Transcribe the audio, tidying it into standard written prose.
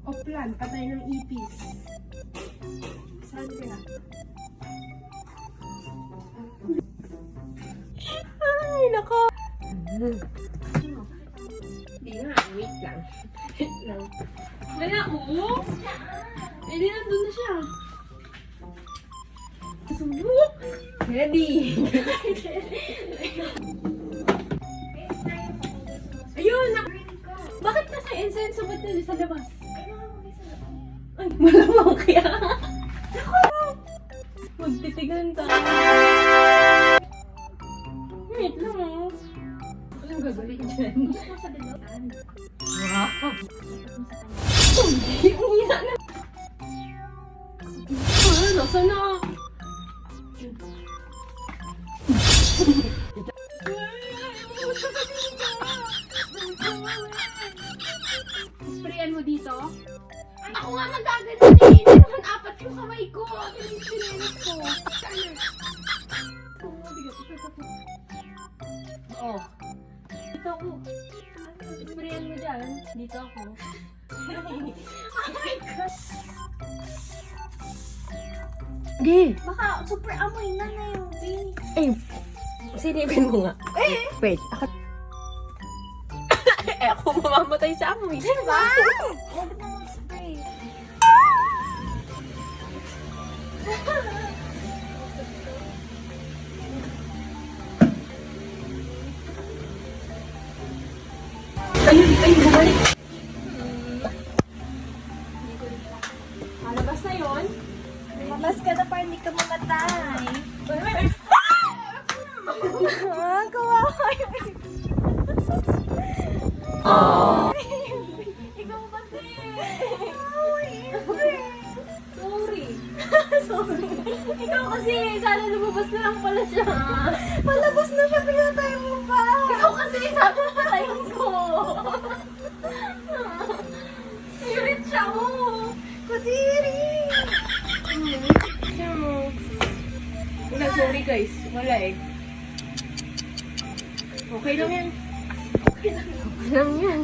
Oplan, patay ng ipis. Saan kaya? Ay, nako! Hindi nga, wait lang. Wait lang. Wala, oo! Eh, di nandun na siya. Subok! Ready! Ayun! Bakit nasa incense? Ba't na sa labas? Ay, malamang kaya. Magtitigan tayo. Wait lang oh. Anong gagawin dyan? Wow! Hindi, umiyak na. Ah, nasa na? Sprayan mo dito? Ako nga magagalit eh. Hindi naman apat yung kamay ko. Ano yung sinelas ko? Oo. Dito ako. Sprayan mo dyan. Dito ako. Oh my God! Di! Baka super amoy na na yung baby. Eh, sinipin mo nga. Wait, ako mamamatay sa amoy. Diba? Huwag na mag-spray. Ayun, bumalik. Malabas na yun. Mabas ka na para hindi ka mamatay. Kawawa yung baby. Ikaw ba Sorry. Sorry. Ikaw kasi, sana lumabas na lang pala siya. Palabas na siya, pinatay mo pa. Ikaw kasi, sana patayin ko. Sirit siya mo. Kutiri. Wala, sorry guys. Wala eh. Okay lang yan. Okay lang yan.